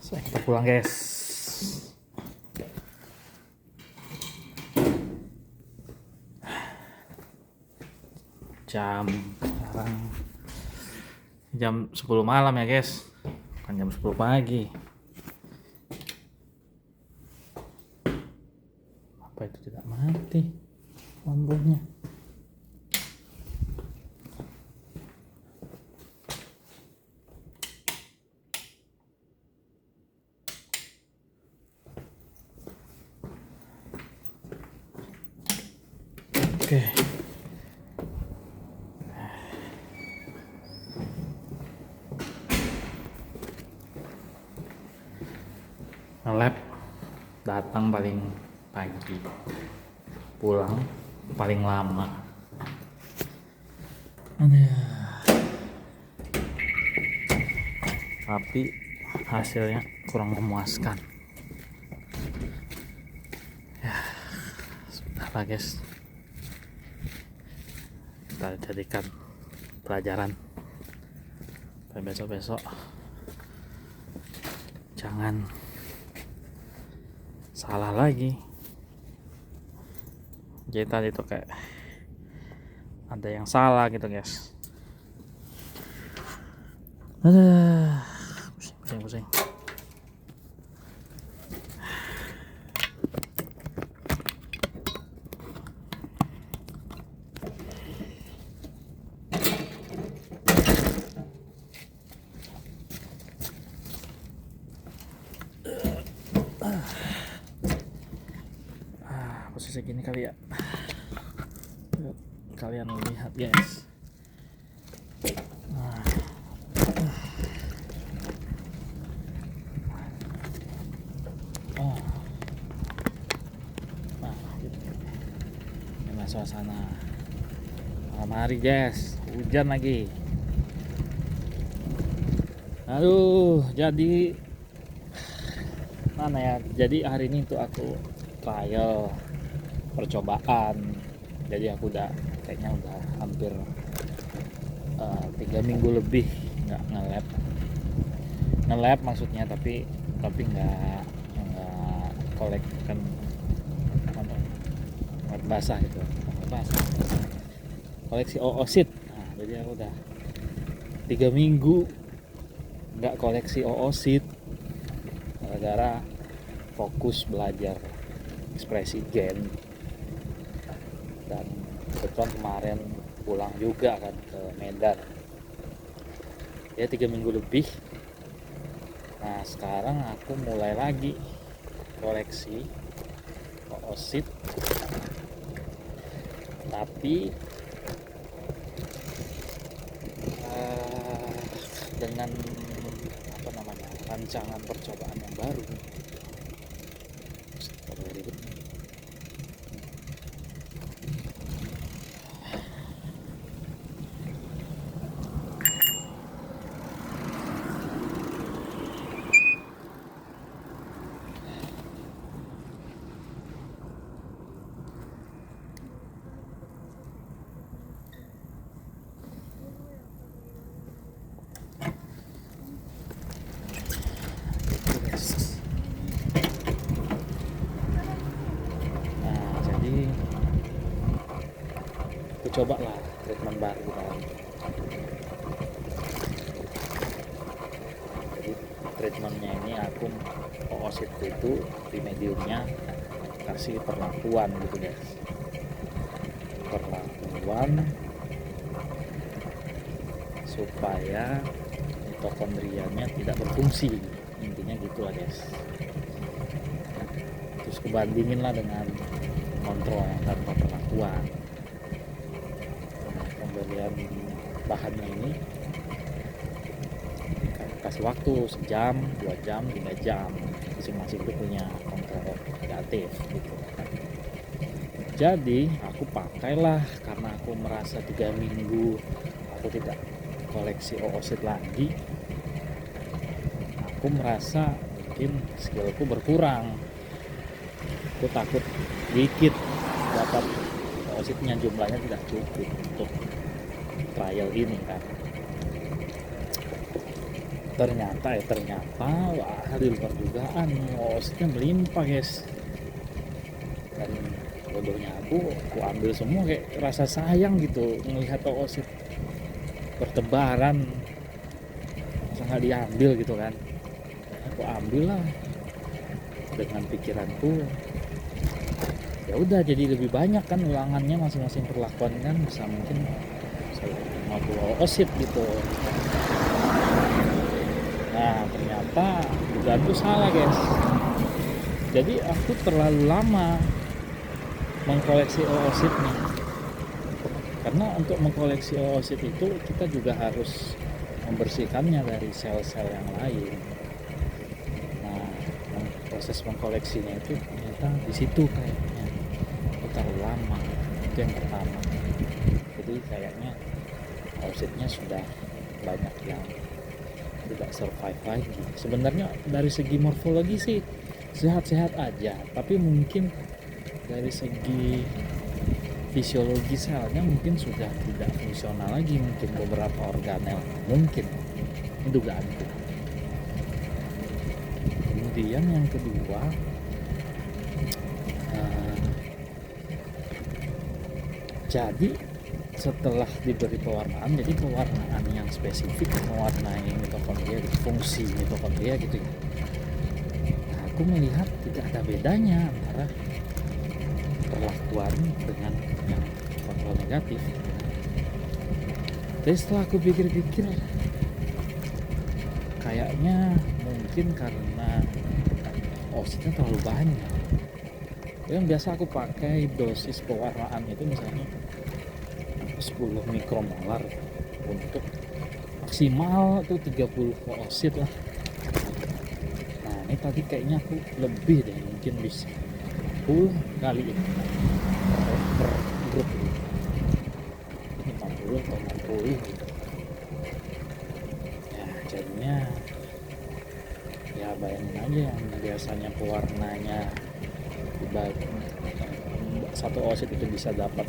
Kita pulang guys. Sekarang jam 10 malam ya guys, bukan jam 10 pagi. Apa itu tidak mati lampunya? Oke. Nge-lab datang paling pagi, pulang paling lama. Tapi hasilnya kurang memuaskan. Ya, sudah lah guys. Kita jadikan pelajaran. Sampai besok-besok jangan salah lagi. Jadi tadi tuh kayak ada yang salah gitu guys. Pusing. Posisi gini kali ya, kalian lihat guys. Nah gitu. Ini suasana malam hari guys, hujan lagi. Aduh, jadi mana ya, jadi hari ini tuh aku trial percobaan. Jadi aku kayaknya udah hampir 3 minggu lebih nggak nge-lab maksudnya, tapi nggak kolekkan basah gitu, koleksi oosit. Nah, jadi aku udah 3 minggu nggak koleksi oosit gara-gara fokus belajar ekspresi gen. Dan kebetulan kemarin pulang juga kan ke Medan ya, 3 minggu lebih. Nah sekarang aku mulai lagi koleksi oosit, tapi dengan rancangan percobaan yang baru. Aku coba lah treatment baru kan. Jadi treatmentnya ini aku oosit itu di mediumnya kasih perlakuan gitu guys, perlakuan supaya mitokondrianya tidak berfungsi, intinya gitu lah guys. Terus kebandingin lah dengan kontrol yang tanpa perlakuan. Pembelian bahannya ini kasih waktu sejam, 2 jam, 3 jam, masing-masing itu punya kontrol negatif gitu. Jadi aku pakailah karena aku merasa 3 minggu aku tidak koleksi oosit lagi. Aku merasa mungkin skillku berkurang. Aku takut dikit dapat oositnya, jumlahnya tidak cukup untuk trial ini kan. ternyata wah, di luar dugaan oositnya melimpah guys. Dan bodohnya aku ambil semua, kayak rasa sayang gitu melihat oosit bertebaran, masa nggak diambil gitu kan. Aku ambil lah dengan pikiranku, ya udah jadi lebih banyak kan ulangannya masing-masing perlakuan kan, bisa mungkin 50 oosit gitu. Nah ternyata dugaanku salah guys. Jadi aku terlalu lama mengkoleksi oosit nih, karena untuk mengkoleksi oosit itu kita juga harus membersihkannya dari sel-sel yang lain. Nah proses mengkoleksinya itu ternyata di situ kayaknya aku terlalu lama. Itu yang pertama. Jadi kayaknya oositnya sudah banyak yang tidak survive lagi. Sebenarnya dari segi morfologi sih sehat-sehat aja, tapi mungkin dari segi fisiologi selnya mungkin sudah tidak fungsional lagi, mungkin beberapa organel, mungkin itu dugaanku. Kemudian yang kedua, jadi setelah diberi pewarnaan, jadi pewarnaan yang spesifik mewarnai mitokondria, fungsi mitokondria gitu ya. Nah, aku melihat tidak ada bedanya antara perlakuan dengan yang kontrol negatif. Tapi setelah aku pikir-pikir, kayaknya mungkin karena oositnya terlalu banyak. Yang biasa aku pakai dosis pewarnaan itu misalnya 10 mikromolar, untuk maksimal tuh 30 oosit lah. Nah ini tadi kayaknya aku lebih deh, mungkin bisa 10 kali ini per grup, 50 atau 60 gitu. Ya jadinya ya bayangin aja, yang biasanya pewarnanya satu oosit itu bisa dapat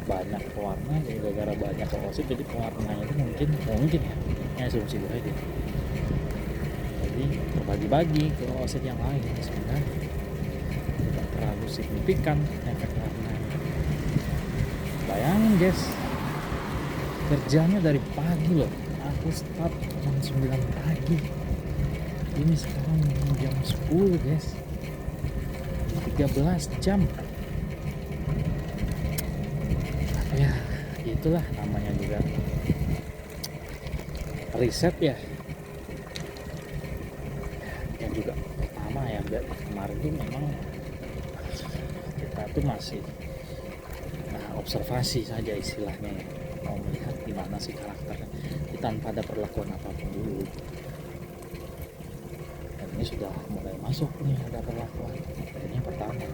banyak pewarna, jadi gara-gara banyak oosit jadi pewarnanya itu mungkin ya asumsi gue aja, jadi terbagi-bagi ke oosit yang lain sehingga tidak terlalu signifikan efek warnanya. Bayangin guys, kerjanya dari pagi loh, aku start jam 9 pagi, ini sekarang jam 10 guys, 13 jam. Ya itulah namanya juga riset ya. Yang juga pertama ya, kemarin tuh memang kita tuh masih observasi saja istilahnya ya, mau melihat gimana sih karakternya tanpa ada perlakuan apapun dulu. Dan ini sudah mulai masuk nih, ada perlakuan. Ini yang pertama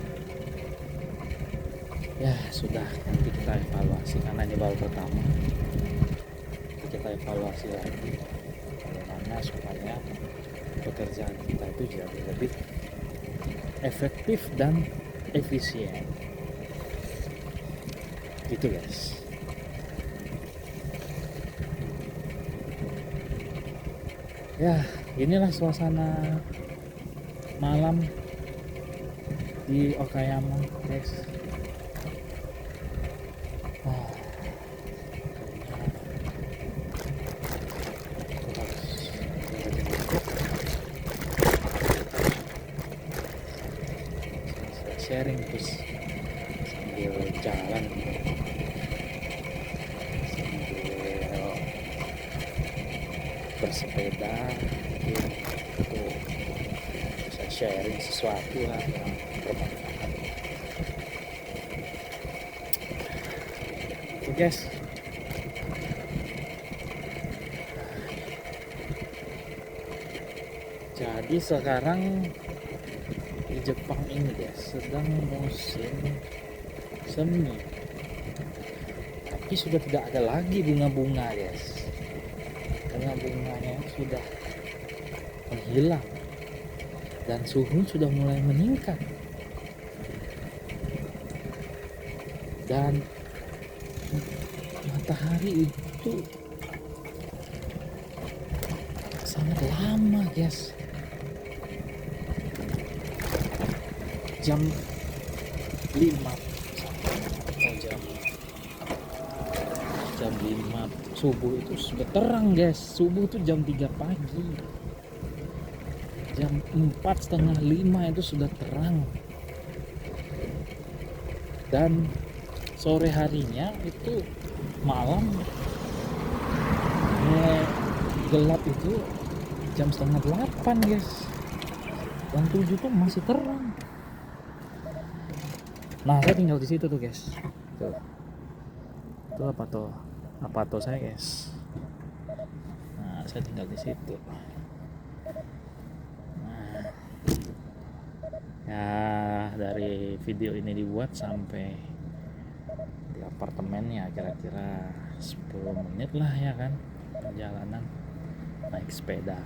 ya sudah, nanti kita evaluasi karena ini baru pertama. Nanti kita evaluasi lagi bagaimana supaya pekerjaan kita itu jadi lebih efektif dan efisien gitu guys. Ya inilah suasana malam di Okayama guys. Sharing terus sambil jalan, sambil bersepeda, untuk bisa sharing sesuatu lah yang bermanfaat. Oke guys, jadi sekarang di Jepang ini guys sedang musim semi, tapi sudah tidak ada lagi bunga-bunga guys, karena bunganya sudah menghilang dan suhu sudah mulai meningkat, dan matahari itu sangat lama guys. Jam 5 atau jam 5 subuh itu sudah terang guys. Subuh itu jam 3 pagi, jam 4:30, 5 itu sudah terang. Dan sore harinya itu malam gelap itu jam 7:30 guys, dan 7 tuh masih terang. Nah saya tinggal di situ tuh guys, tuh apa tuh saya guys. Nah saya tinggal di situ. Nah ya dari video ini dibuat sampai di apartemennya kira-kira 10 menit lah ya kan perjalanan naik sepeda.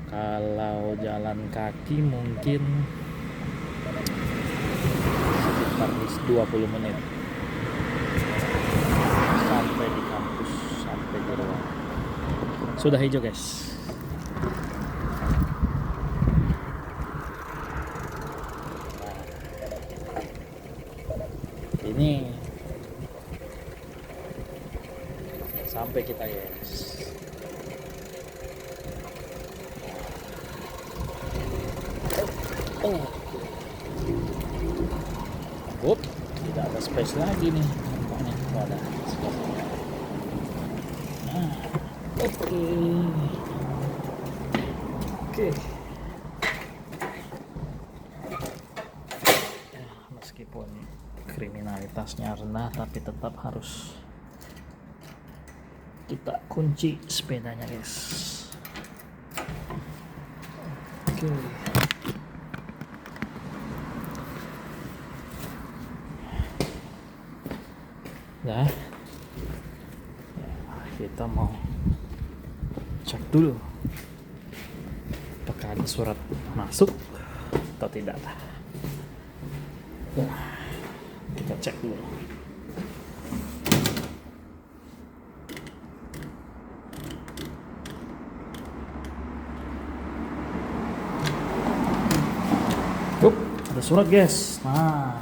Kalau jalan kaki mungkin sekitar 20 menit sampai di kampus, sampai di ruang. Sudah hijau guys. Nah, ini sampai kita guys. Tidak ada space lagi nih. Oh, ada space. Nah, oke. Ya, meskipun kriminalitasnya rendah, tapi tetap harus kita kunci sepedanya guys. Oke. Ya, kita mau cek dulu apakah ada surat masuk atau tidak. Ya, kita cek dulu. Ada surat guys. Nah,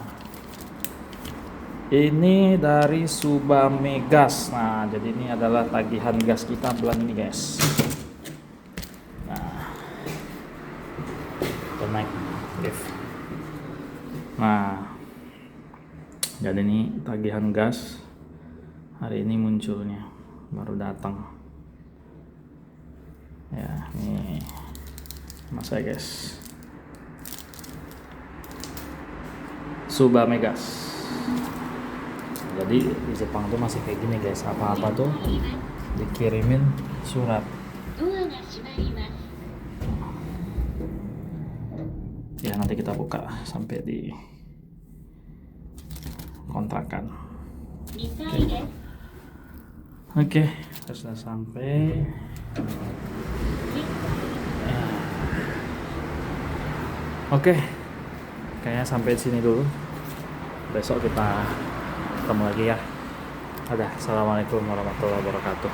ini dari Subamegas. Nah, jadi ini adalah tagihan gas kita bulan ini, guys. Nah, kita naik lift. Nah, jadi ini tagihan gas hari ini munculnya, baru datang. Ya, ini masa guys. Subamegas. Jadi di Jepang tuh masih kayak gini guys, apa-apa tuh dikirimin surat. Ya nanti kita buka sampai di kontrakan. Oke, sudah sampai. Oke, kayaknya sampai sini dulu. Besok kita ketemu lagi ya. Assalamualaikum warahmatullahi wabarakatuh.